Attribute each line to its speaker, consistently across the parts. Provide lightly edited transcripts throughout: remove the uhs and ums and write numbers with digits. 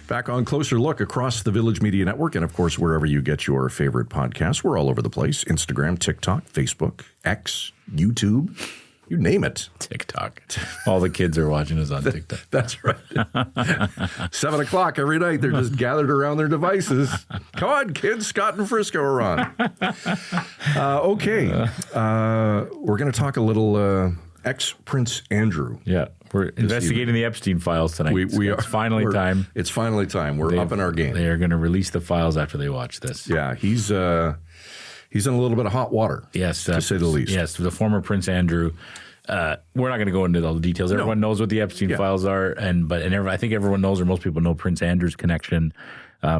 Speaker 1: Back on Closer Look across the Village Media Network and, of course, wherever you get your favorite podcasts. We're all over the place. Instagram, TikTok, Facebook, X, YouTube, you name it.
Speaker 2: TikTok. All the kids are watching us on TikTok.
Speaker 1: That's right. 7 o'clock every night. They're just gathered around their devices. Come on, kids. Scott and Frisco are on. Okay. We're going to talk a little ex-Prince Andrew.
Speaker 2: Yeah. We're investigating the Epstein files tonight.
Speaker 1: We are.
Speaker 2: It's finally time.
Speaker 1: It's finally time. We're up in our game.
Speaker 2: They are going to release the files after they watch this.
Speaker 1: Yeah, he's in a little bit of hot water.
Speaker 2: Yes,
Speaker 1: to say the least.
Speaker 2: Yes, the former Prince Andrew. We're not going to go into all the details. Everyone knows what the Epstein files are, I think everyone knows, or most people know, Prince Andrew's connection.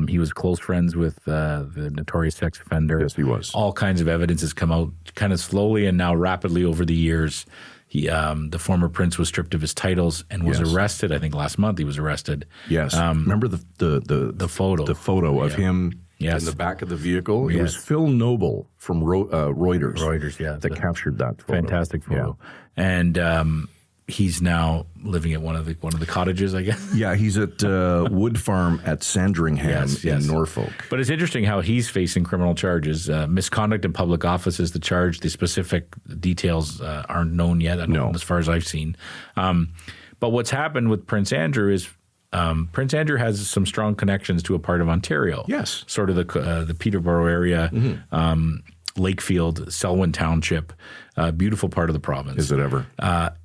Speaker 2: He was close friends with the notorious sex offender.
Speaker 1: Yes, he was.
Speaker 2: All kinds of evidence has come out kind of slowly and now rapidly over the years. The former prince was stripped of his titles and was arrested. I think last month he was arrested.
Speaker 1: Yes. Remember the photo? The photo of him in the back of the vehicle? It was Phil Noble from Reuters.
Speaker 2: Reuters, yeah.
Speaker 1: That captured that photo.
Speaker 2: Fantastic photo. Yeah. And he's now living at one of the cottages, I guess.
Speaker 1: Yeah, he's at Wood Farm at Sandringham in Norfolk.
Speaker 2: But it's interesting how he's facing criminal charges. Misconduct in public office is the charge. The specific details aren't known yet, as far as I've seen. But what's happened with Prince Andrew is Prince Andrew has some strong connections to a part of Ontario.
Speaker 1: Yes.
Speaker 2: Sort of the Peterborough area, Lakefield, Selwyn Township, beautiful part of the province.
Speaker 1: Is it ever?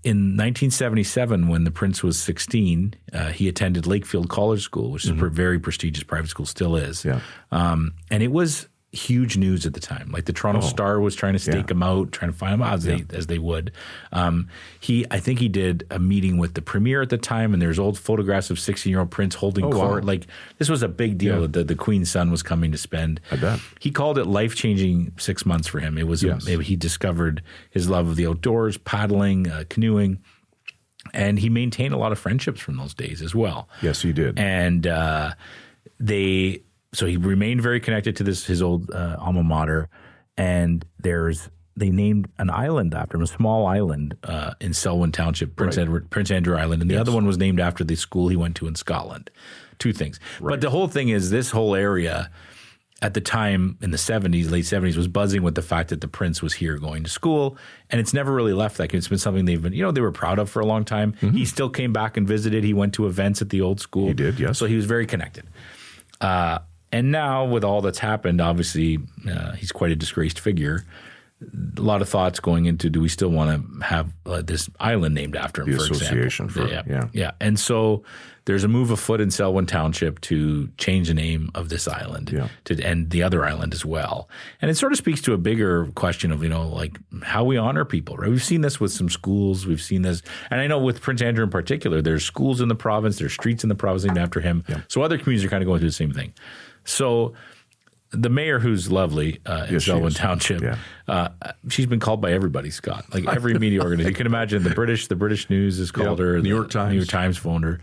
Speaker 2: In 1977, when the prince was 16, he attended Lakefield College School, which is a very prestigious private school, still is. Yeah. And it was huge news at the time. Like the Toronto Star was trying to stake him out, trying to find him out as they would. I think he did a meeting with the premier at the time, and there's old photographs of 16-year-old Prince holding court. Wow. Like this was a big deal that the Queen's son was coming to spend.
Speaker 1: I bet.
Speaker 2: He called it life-changing 6 months for him. It was he discovered his love of the outdoors, paddling, canoeing. And he maintained a lot of friendships from those days as well.
Speaker 1: Yes, he did.
Speaker 2: And So he remained very connected to his old alma mater, and they named an island after him, a small island in Selwyn Township, Prince Andrew Island, and the other one was named after the school he went to in Scotland. Two things. Right. But the whole thing is this whole area at the time in the 70s, late 70s, was buzzing with the fact that the prince was here going to school, and it's never really left that. It's been something they've been, they were proud of for a long time. Mm-hmm. He still came back and visited. He went to events at the old school.
Speaker 1: He did, yes.
Speaker 2: So he was very connected. And now, with all that's happened, obviously, he's quite a disgraced figure. A lot of thoughts going into, do we still want to have this island named after him,
Speaker 1: the association
Speaker 2: example? Yeah. And so there's a move afoot in Selwyn Township to change the name of this island and the other island as well. And it sort of speaks to a bigger question of, like how we honor people, right? We've seen this with some schools. We've seen this. And I know with Prince Andrew in particular, there's schools in the province, there's streets in the province named after him. Yeah. So other communities are kind of going through the same thing. So the mayor, who's lovely in Selwyn Township, she's been called by everybody, Scott. Like every media organization. You can imagine the British News has called her.
Speaker 1: New York Times
Speaker 2: phoned her.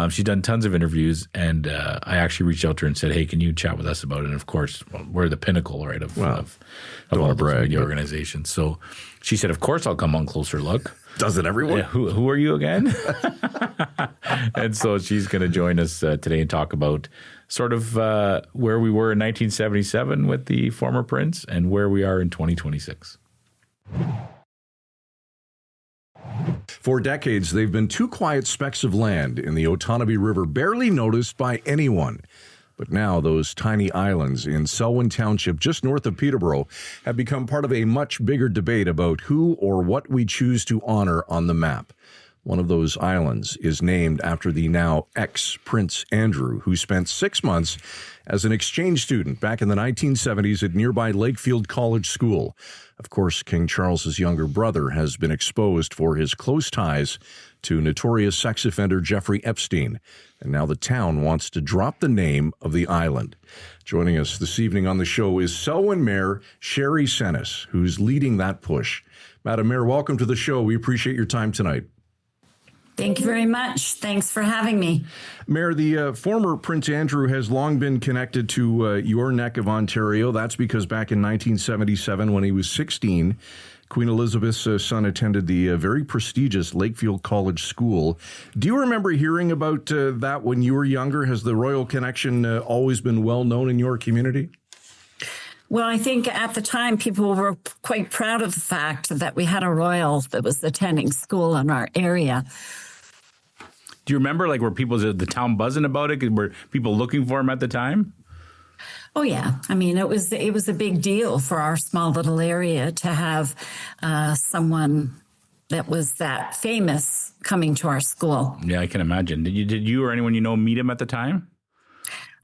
Speaker 2: She's done tons of interviews, and I actually reached out to her and said, hey, can you chat with us about it? And of course, we're the pinnacle, right, of all those media organizations. So she said, of course I'll come on Closer Look.
Speaker 1: Doesn't everyone?
Speaker 2: Yeah, who are you again? And so she's going to join us today and talk about sort of where we were in 1977 with the former prince and where we are in 2026.
Speaker 1: For decades, they've been two quiet specks of land in the Otonabee River, barely noticed by anyone. But now those tiny islands in Selwyn Township, just north of Peterborough, have become part of a much bigger debate about who or what we choose to honor on the map. One of those islands is named after the now ex-Prince Andrew, who spent 6 months as an exchange student back in the 1970s at nearby Lakefield College School. Of course, King Charles's younger brother has been exposed for his close ties to notorious sex offender Jeffrey Epstein. And now the town wants to drop the name of the island. Joining us this evening on the show is Selwyn Mayor Sherry Senes, who's leading that push. Madam Mayor, welcome to the show. We appreciate your time tonight.
Speaker 3: Thank you very much. Thanks for having me.
Speaker 1: Mayor, the former Prince Andrew has long been connected to your neck of Ontario. That's because back in 1977, when he was 16, Queen Elizabeth's son attended the very prestigious Lakefield College School. Do you remember hearing about that when you were younger? Has the royal connection always been well known in your community?
Speaker 3: Well, I think at the time, people were quite proud of the fact that we had a royal that was attending school in our area.
Speaker 2: Do you remember, like, were people, the town buzzing about it? Were people looking for him at the time?
Speaker 3: Oh, yeah. I mean, it was a big deal for our small little area to have someone that was that famous coming to our school.
Speaker 2: Yeah, I can imagine. Did you or anyone you know meet him at the time?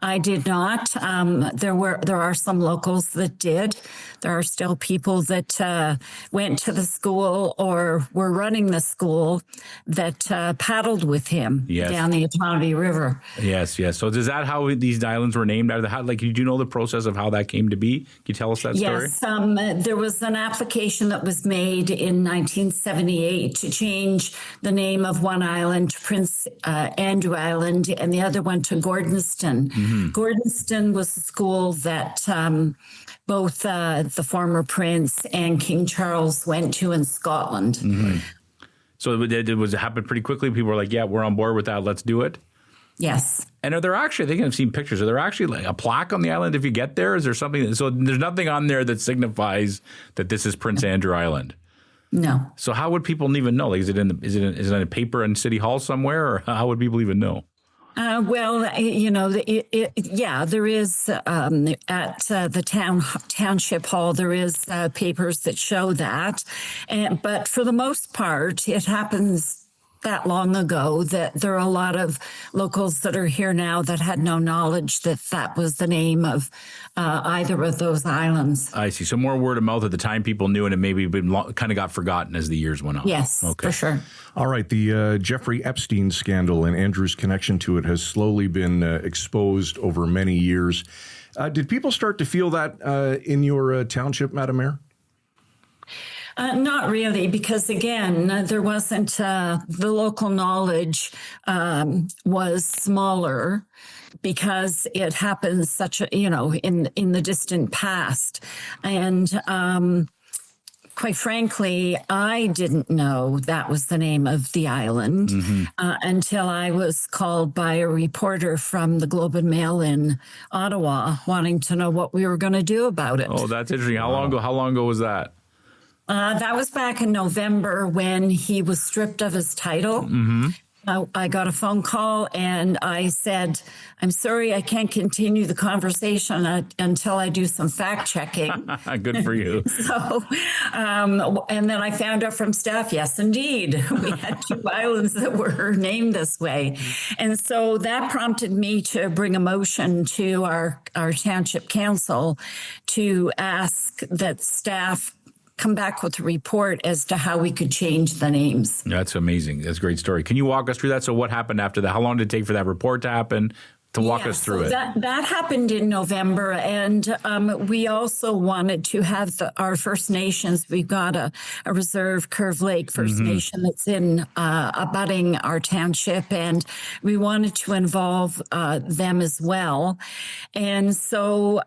Speaker 3: I did not. There are some locals that did. There are still people that went to the school or were running the school that paddled with him down the Otonabee River.
Speaker 2: Yes. So is that how these islands were named? Out of the, like, did you know the process of how that came to be? Can you tell us that story?
Speaker 3: Yes. There was an application that was made in 1978 to change the name of one island to Prince Andrew Island and the other one to Gordonston. Mm-hmm. Gordonston was a school that both the former prince and King Charles went to in Scotland.
Speaker 2: Mm-hmm. So it happened pretty quickly. People were like, yeah, we're on board with that. Let's do it.
Speaker 3: Yes.
Speaker 2: And are there actually, I think I've seen pictures, are there actually like a plaque on the island if you get there? Is there something? So there's nothing on there that signifies that this is Prince Andrew Island?
Speaker 3: No.
Speaker 2: So how would people even know? Like, is it in a paper in City Hall somewhere, or how would people even know?
Speaker 3: Well, you know, there is at the township hall, there is papers that show that. But for the most part, it happens that long ago that there are a lot of locals that are here now that had no knowledge that that was the name of either of those islands.
Speaker 2: I see. So more word of mouth at the time, people knew, and it maybe kind of got forgotten as the years went on.
Speaker 3: Yes, for sure.
Speaker 1: All right. The Jeffrey Epstein scandal and Andrew's connection to it has slowly been exposed over many years. Did people start to feel that in your township, Madam Mayor?
Speaker 3: Not really, because again, there wasn't the local knowledge was smaller because it happened in the distant past, and quite frankly, I didn't know that was the name of the island until I was called by a reporter from the Globe and Mail in Ottawa, wanting to know what we were going to do about it.
Speaker 2: Oh, that's interesting. How long ago was that?
Speaker 3: That was back in November when he was stripped of his title. Mm-hmm. I got a phone call and I said, I'm sorry, I can't continue the conversation until I do some fact checking.
Speaker 2: Good for you.
Speaker 3: So, and then I found out from staff, yes, indeed, we had two islands that were named this way. And so that prompted me to bring a motion to our township council to ask that staff come back with a report as to how we could change the names.
Speaker 2: That's amazing. That's a great story. Can you walk us through that? So what happened after that? How long did it take for that report to happen? To walk us through it.
Speaker 3: That happened in November. And we also wanted to have our First Nations. We've got a reserve, Curve Lake First Nation, that's in abutting our township. And we wanted to involve them as well. And so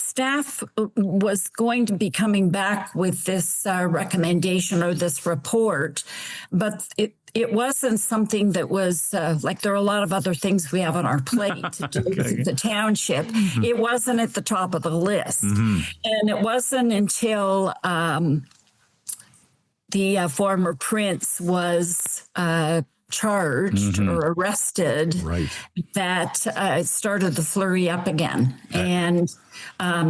Speaker 3: staff was going to be coming back with this recommendation or this report, but it wasn't something that was like there are a lot of other things we have on our plate to do with the township. It wasn't at the top of the list. And it wasn't until the former prince was charged or arrested that it started the flurry up again. And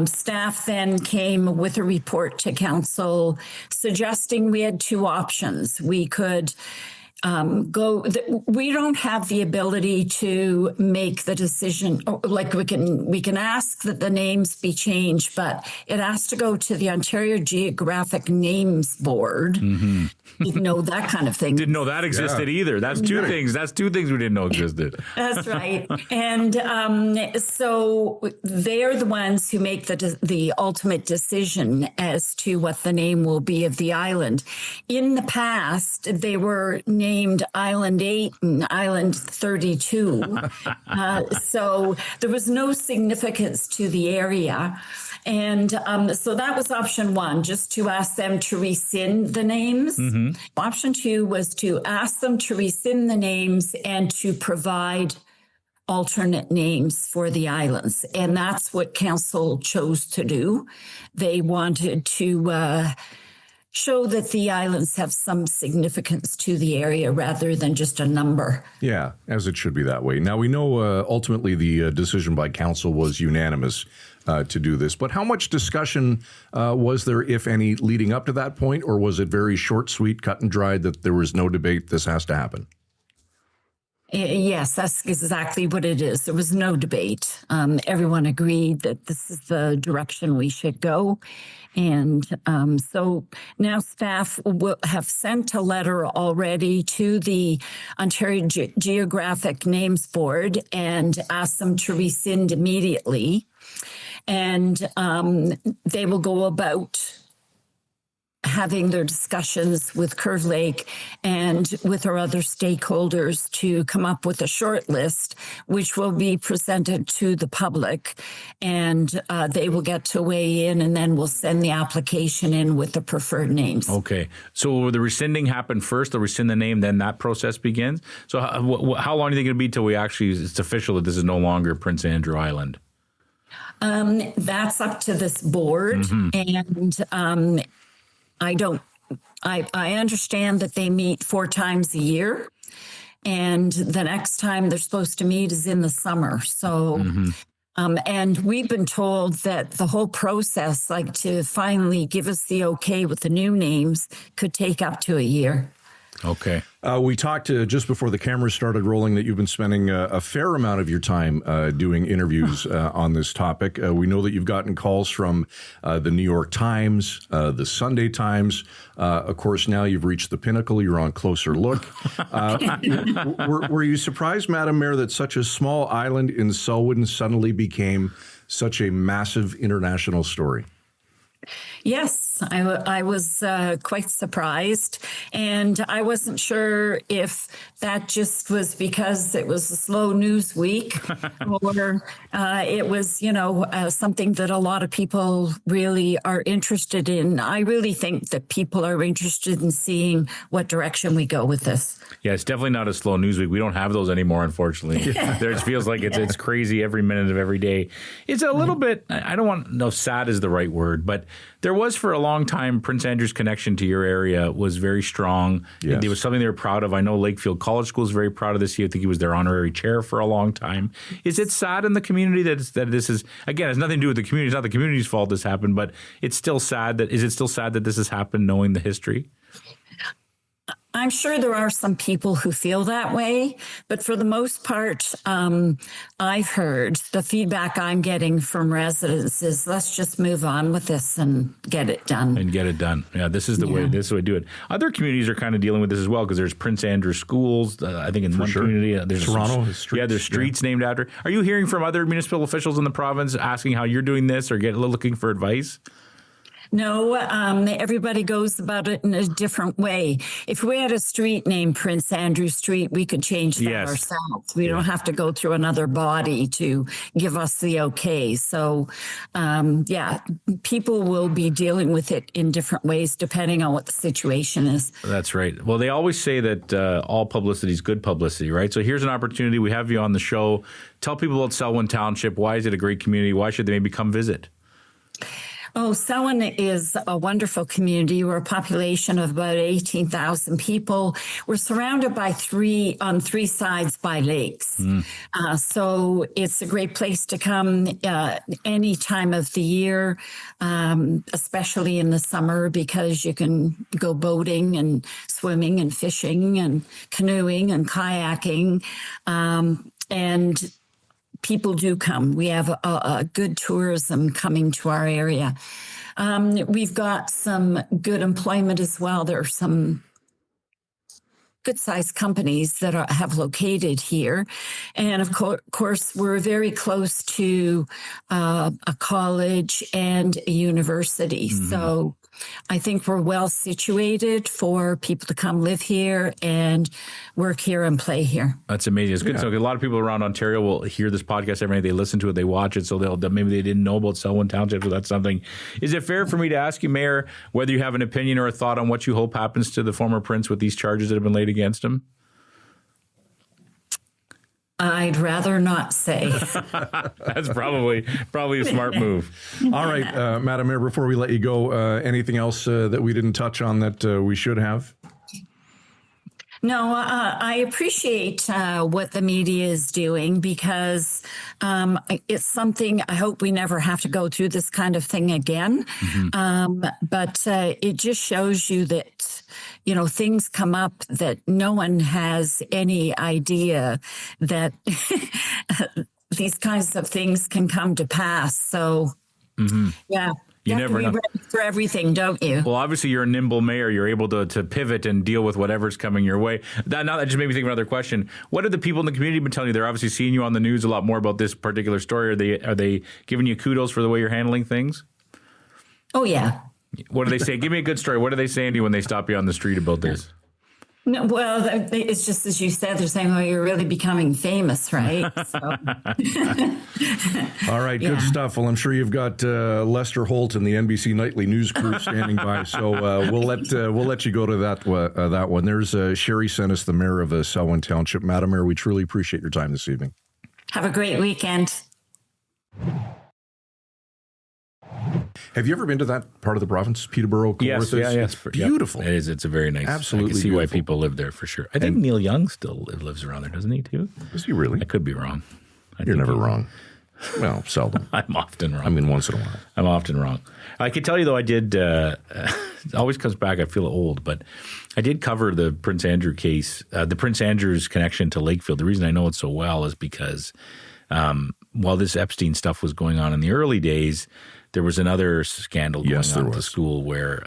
Speaker 3: staff then came with a report to council suggesting we had two options. We could we don't have the ability to make the decision. Like we can ask that the names be changed, but it has to go to the Ontario Geographic Names Board. Didn't know that kind of thing.
Speaker 2: Didn't know that existed either. That's two things. That's two things we didn't know existed.
Speaker 3: That's right. And so they're the ones who make the ultimate decision as to what the name will be of the island. In the past, they were named Island 8 and Island 32. So there was no significance to the area. And so that was option one, just to ask them to rescind the names. Option two was to ask them to rescind the names and to provide alternate names for the islands. And that's what council chose to do. They wanted to show that the islands have some significance to the area rather than just a number.
Speaker 1: Yeah, as it should be that way. Now, we know ultimately the decision by council was unanimous to do this, but how much discussion was there, if any, leading up to that point, or was it very short, sweet, cut and dried that there was no debate, this has to happen?
Speaker 3: Yes, that's exactly what it is. There was no debate. Everyone agreed that this is the direction we should go. And so now staff have sent a letter already to the Ontario Geographic Names Board and asked them to rescind immediately. And they will go about having their discussions with Curve Lake and with our other stakeholders to come up with a short list, which will be presented to the public, and they will get to weigh in, and then we'll send the application in with the preferred names.
Speaker 2: Okay. So will the rescinding happen first? They'll rescind the name, then that process begins? So how long do you think it'll be till it's official that this is no longer Prince Andrew Island?
Speaker 3: That's up to this board, and I understand that they meet 4 times a year, and the next time they're supposed to meet is in the summer. So, and we've been told that the whole process, like to finally give us the okay with the new names, could take up to a year.
Speaker 1: Okay. We talked just before the cameras started rolling that you've been spending a fair amount of your time doing interviews on this topic. We know that you've gotten calls from the New York Times, the Sunday Times. Of course, now you've reached the pinnacle. You're on Closer Look. Were you surprised, Madam Mayor, that such a small island in Selwyn suddenly became such a massive international story?
Speaker 3: Yes, I was quite surprised, and I wasn't sure if that just was because it was a slow news week or it was, something that a lot of people really are interested in. I really think that people are interested in seeing what direction we go with this.
Speaker 2: Yeah, it's definitely not a slow news week. We don't have those anymore, unfortunately. It feels like it's crazy every minute of every day. It's a little bit, I don't want, no, sad is the right word, but there was for a long time, Prince Andrew's connection to your area was very strong. Yes. It was something they were proud of. I know Lakefield College School is very proud of this. I think he was their honorary chair for a long time. Is it sad in the community that this is, again, it has nothing to do with the community. It's not the community's fault this happened, but it's still sad is it still sad that this has happened knowing the history?
Speaker 3: I'm sure there are some people who feel that way, but for the most part, I've heard the feedback I'm getting from residents is let's just move on with this and get it done.
Speaker 2: Yeah, this is the way. This is the way to do it. Other communities are kind of dealing with this as well because there's Prince Andrew schools. I think in one community there's
Speaker 1: Toronto.
Speaker 2: There's streets named after. Are you hearing from other municipal officials in the province asking how you're doing this or looking for advice?
Speaker 3: No, everybody goes about it in a different way. If we had a street named Prince Andrew Street, we could change that ourselves. We don't have to go through another body to give us the okay. So, people will be dealing with it in different ways depending on what the situation is.
Speaker 2: That's right. Well, they always say that all publicity is good publicity, right? So here's an opportunity. We have you on the show. Tell people about Selwyn Township. Why is it a great community? Why should they maybe come visit?
Speaker 3: Oh, Selwyn is a wonderful community. We're a population of about 18,000 people. We're surrounded by on three sides by lakes. So it's a great place to come any time of the year, especially in the summer, because you can go boating and swimming and fishing and canoeing and kayaking. And people do come. We have a good tourism coming to our area. We've got some good employment as well. There are some good-sized companies that have located here. And of course, we're very close to a college and a university. So I think we're well situated for people to come live here and work here and play here.
Speaker 2: That's amazing. It's good. Yeah. So a lot of people around Ontario will hear this podcast every night. They listen to it, they watch it, so maybe they didn't know about Selwyn Township. So that's something. Is it fair for me to ask you, Mayor, whether you have an opinion or a thought on what you hope happens to the former prince with these charges that have been laid against him?
Speaker 3: I'd rather not say.
Speaker 2: That's probably a smart move.
Speaker 1: All right, Madam Mayor, before we let you go, anything else that we didn't touch on that we should have?
Speaker 3: No, I appreciate what the media is doing because it's something I hope we never have to go through this kind of thing again. Mm-hmm. But it just shows you that, things come up that no one has any idea that these kinds of things can come to pass. So, yeah. You never know. Be ready for everything, don't you?
Speaker 2: Well, obviously, you're a nimble mayor. You're able to pivot and deal with whatever's coming your way. That just made me think of another question. What have the people in the community been telling you? They're obviously seeing you on the news a lot more about this particular story. Are they giving you kudos for the way you're handling things?
Speaker 3: Oh, yeah.
Speaker 2: What do they say? Give me a good story. What are they saying to you when they stop you on the street about this?
Speaker 3: No, well, it's just as you said, they're saying, "Oh, you're really becoming famous, right?" So.
Speaker 1: All right, good stuff. Well, I'm sure you've got Lester Holt and the NBC Nightly News crew standing by, so we'll let you go to that one. There's Sherry Sennis, the mayor of Selwyn Township. Madam Mayor, we truly appreciate your time this evening.
Speaker 3: Have a great weekend.
Speaker 1: Have you ever been to that part of the province, Peterborough?
Speaker 2: Yes,
Speaker 1: It's beautiful.
Speaker 2: It is. It's a very nice.
Speaker 1: Absolutely,
Speaker 2: I can see
Speaker 1: beautiful.
Speaker 2: why people live there for sure. I think Neil Young still lives around there, doesn't he? Too?
Speaker 1: Does he really?
Speaker 2: I could be wrong.
Speaker 1: You're never wrong. Well, seldom.
Speaker 2: I'm often wrong.
Speaker 1: I mean, once in a while.
Speaker 2: I'm often wrong. I can tell you though, I did. It always comes back. I feel old, but I did cover the Prince Andrew case, the Prince Andrew's connection to Lakefield. The reason I know it so well is because while this Epstein stuff was going on in the early days, there was another scandal going on at the school where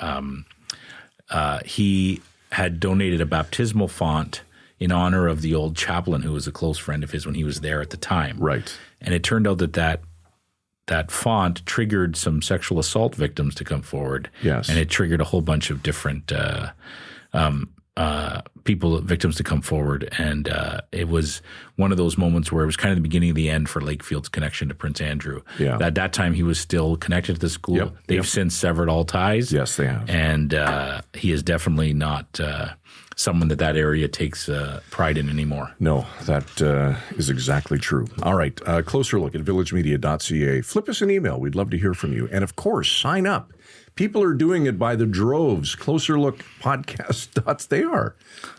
Speaker 2: he had donated a baptismal font in honor of the old chaplain who was a close friend of his when he was there at the time.
Speaker 1: Right.
Speaker 2: And it turned out that font triggered some sexual assault victims to come forward.
Speaker 1: Yes.
Speaker 2: And it triggered a whole bunch of different victims to come forward. And it was one of those moments where it was kind of the beginning of the end for Lakefield's connection to Prince Andrew.
Speaker 1: Yeah.
Speaker 2: At that time, he was still connected to the school.
Speaker 1: Yep.
Speaker 2: They've since severed all ties.
Speaker 1: Yes, they have.
Speaker 2: And he is definitely not someone that area takes pride in anymore.
Speaker 1: No, that is exactly true. All right. Closer look at villagemedia.ca. Flip us an email. We'd love to hear from you. And of course, sign up. People are doing it by the droves. Closer Look Podcast. They are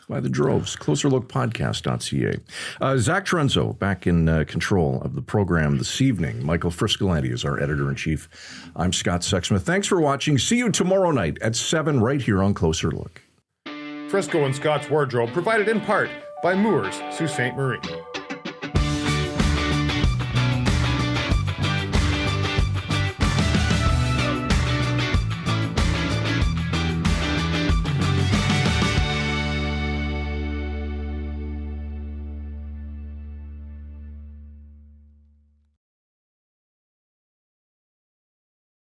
Speaker 1: by the droves. Closerlookpodcast.ca. Zach Trenzo back in control of the program this evening. Michael Friscolanti is our editor-in-chief. I'm Scott Sexsmith. Thanks for watching. See you tomorrow night at 7 right here on Closer Look.
Speaker 4: Frisco and Scott's Wardrobe provided in part by Moores, Sault Ste. Marie.